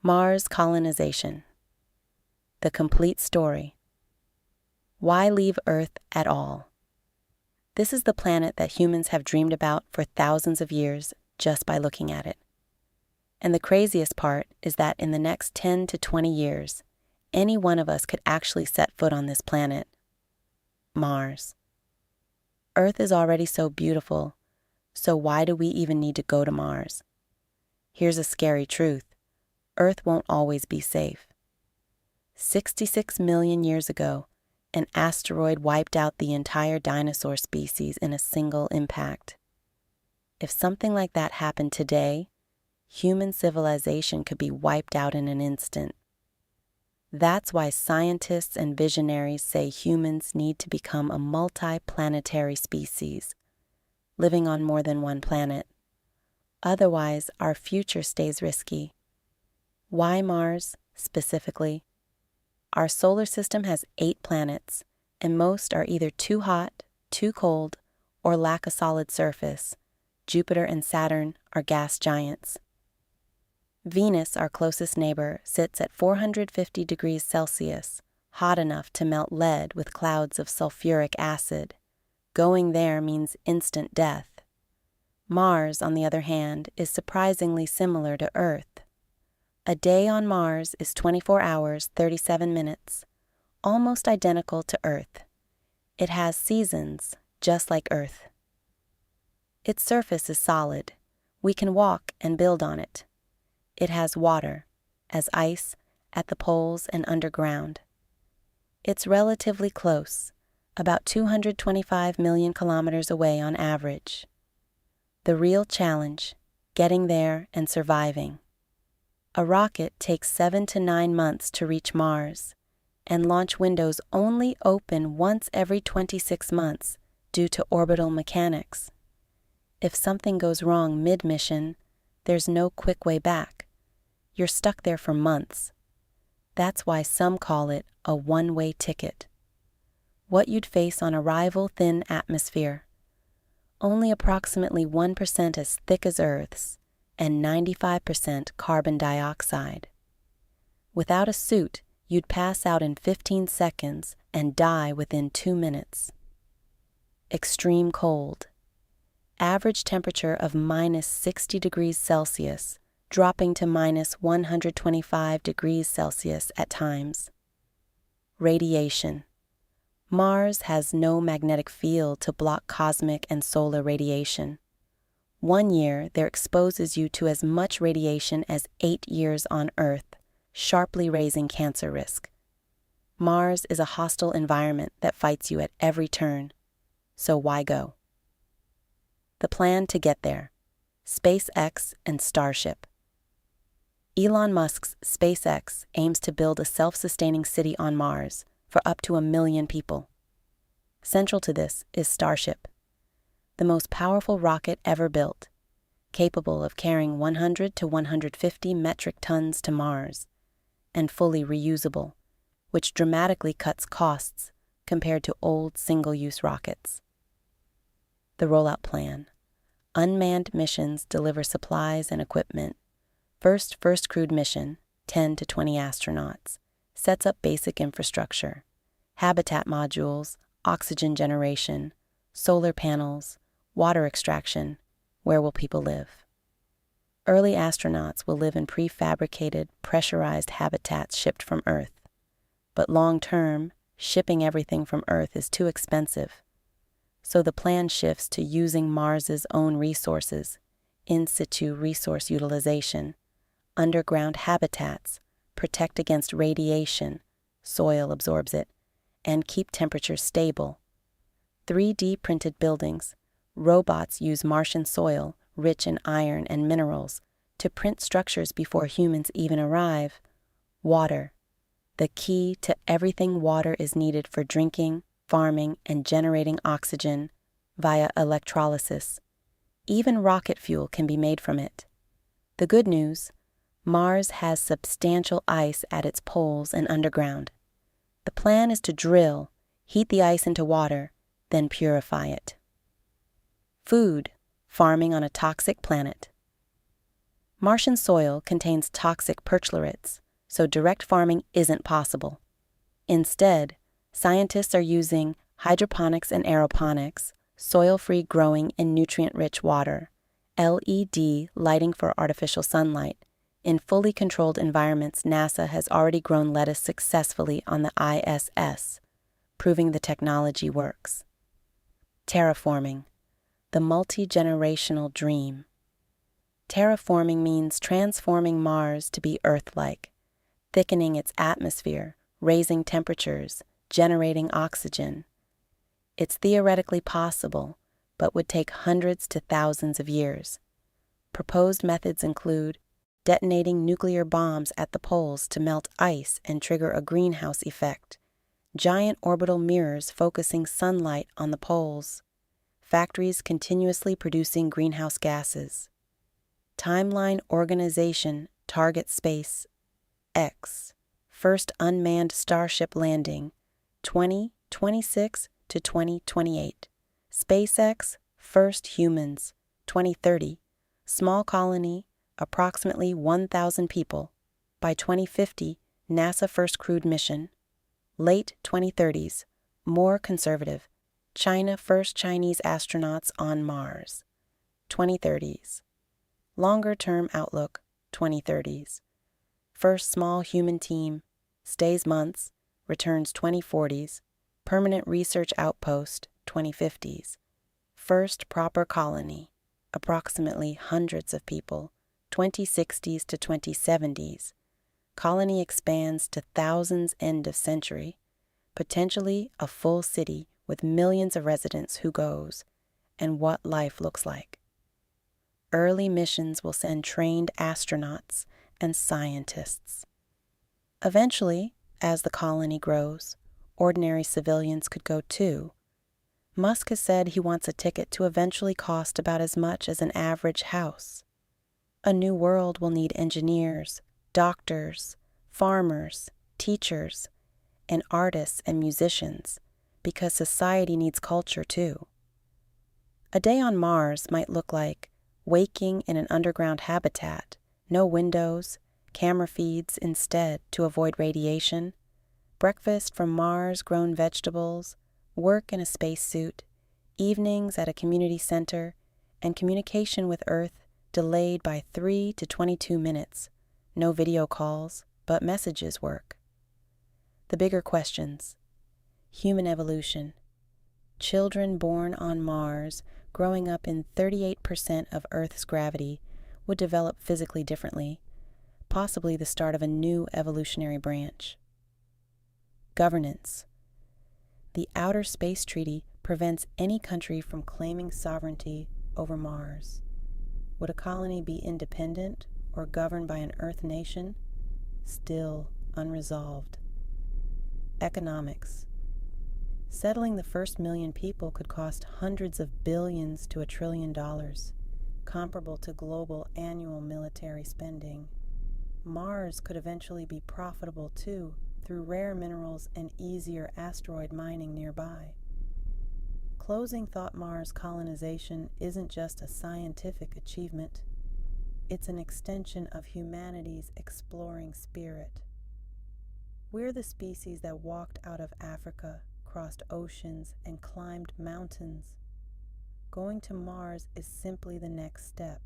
Mars colonization. The complete story. Why leave Earth at all? This is the planet that humans have dreamed about for thousands of years just by looking at it. And the craziest part is that in the next 10 to 20 years, any one of us could actually set foot on this planet. Mars. Earth is already so beautiful, so why do we even need to go to Mars? Here's a scary truth. Earth won't always be safe. 66 million years ago, an asteroid wiped out the entire dinosaur species in a single impact. If something like that happened today, human civilization could be wiped out in an instant. That's why scientists and visionaries say humans need to become a multi-planetary species, living on more than one planet. Otherwise, our future stays risky. Why Mars, specifically? Our solar system has 8 planets, and most are either too hot, too cold, or lack a solid surface. Jupiter and Saturn are gas giants. Venus, our closest neighbor, sits at 450 degrees Celsius, hot enough to melt lead with clouds of sulfuric acid. Going there means instant death. Mars, on the other hand, is surprisingly similar to Earth. A day on Mars is 24 hours, 37 minutes, almost identical to Earth. It has seasons, just like Earth. Its surface is solid. We can walk and build on it. It has water, as ice, at the poles and underground. It's relatively close, about 225 million kilometers away on average. The real challenge, getting there and surviving. A rocket takes 7 to 9 months to reach Mars, and launch windows only open once every 26 months due to orbital mechanics. If something goes wrong mid-mission, there's no quick way back. You're stuck there for months. That's why some call it a one-way ticket. What you'd face on arrival: thin atmosphere, only approximately 1% as thick as Earth's, and 95% carbon dioxide. Without a suit, you'd pass out in 15 seconds and die within 2 minutes. Extreme cold. Average temperature of minus 60 degrees Celsius, dropping to minus 125 degrees Celsius at times. Radiation. Mars has no magnetic field to block cosmic and solar radiation. 1 year there exposes you to as much radiation as 8 years on Earth, sharply raising cancer risk. Mars is a hostile environment that fights you at every turn. So why go? The plan to get there. SpaceX and Starship. Elon Musk's SpaceX aims to build a self-sustaining city on Mars for up to 1 million people. Central to this is Starship, the most powerful rocket ever built, capable of carrying 100 to 150 metric tons to Mars, and fully reusable, which dramatically cuts costs compared to old single-use rockets. The rollout plan. Unmanned missions deliver supplies and equipment. First crewed mission, 10 to 20 astronauts, sets up basic infrastructure, habitat modules, oxygen generation, solar panels, water extraction. Where will people live? Early astronauts will live in prefabricated, pressurized habitats shipped from Earth. But long-term, shipping everything from Earth is too expensive. So the plan shifts to using Mars's own resources, in situ resource utilization, underground habitats, protect against radiation, soil absorbs it, and keep temperatures stable. 3D printed buildings. Robots use Martian soil, rich in iron and minerals, to print structures before humans even arrive. Water. The key to everything. Water is needed for drinking, farming, and generating oxygen via electrolysis. Even rocket fuel can be made from it. The good news: Mars has substantial ice at its poles and underground. The plan is to drill, heat the ice into water, then purify it. Food. Farming on a toxic planet. Martian soil contains toxic perchlorites, so direct farming isn't possible. Instead, scientists are using hydroponics and aeroponics, soil-free growing in nutrient-rich water, LED lighting for artificial sunlight. In fully controlled environments, NASA has already grown lettuce successfully on the ISS, proving the technology works. Terraforming, the multi-generational dream. Terraforming means transforming Mars to be Earth-like, thickening its atmosphere, raising temperatures, generating oxygen. It's theoretically possible, but would take hundreds to thousands of years. Proposed methods include detonating nuclear bombs at the poles to melt ice and trigger a greenhouse effect, giant orbital mirrors focusing sunlight on the poles, factories continuously producing greenhouse gases. Timeline organization targets SpaceX, first unmanned Starship landing, 2026 to 2028. SpaceX, first humans, 2030. Small colony, approximately 1,000 people. By 2050, NASA first crewed mission. Late 2030s, more conservative. China first Chinese astronauts on Mars. 2030s. Longer-term outlook, 2030s. First small human team, stays months, returns 2040s. Permanent research outpost, 2050s. First proper colony, approximately hundreds of people, 2060s to 2070s. Colony expands to thousands end of century, potentially a full city with millions of residents. Who goes, and what life looks like. Early missions will send trained astronauts and scientists. Eventually, as the colony grows, ordinary civilians could go too. Musk has said he wants a ticket to eventually cost about as much as an average house. A new world will need engineers, doctors, farmers, teachers, and artists and musicians, because society needs culture too. A day on Mars might look like waking in an underground habitat, no windows, camera feeds instead to avoid radiation, breakfast from Mars-grown vegetables, work in a spacesuit, evenings at a community center, and communication with Earth delayed by 3 to 22 minutes. No video calls, but messages work. The bigger questions. Human evolution. Children born on Mars, growing up in 38% of Earth's gravity, would develop physically differently, possibly the start of a new evolutionary branch. Governance. The Outer Space Treaty prevents any country from claiming sovereignty over Mars. Would a colony be independent or governed by an Earth nation? Still unresolved. Economics. Settling the first million people could cost hundreds of billions to $1 trillion, comparable to global annual military spending. Mars could eventually be profitable too, through rare minerals and easier asteroid mining nearby. Closing thought, Mars colonization isn't just a scientific achievement. It's an extension of humanity's exploring spirit. We're the species that walked out of Africa, crossed oceans, and climbed mountains. Going to Mars is simply the next step.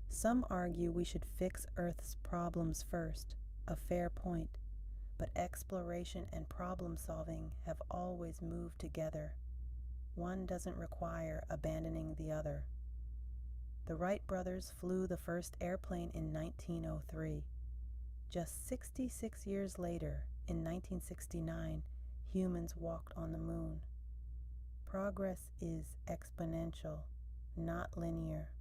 Some argue we should fix Earth's problems first, a fair point, but exploration and problem solving have always moved together. One doesn't require abandoning the other. The Wright brothers flew the first airplane in 1903. Just 66 years later, in 1969, humans walked on the moon. Progress is exponential, not linear,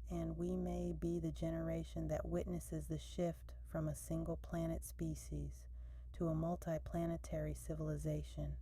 and we may be the generation that witnesses the shift from a single planet species to a multi-planetary civilization.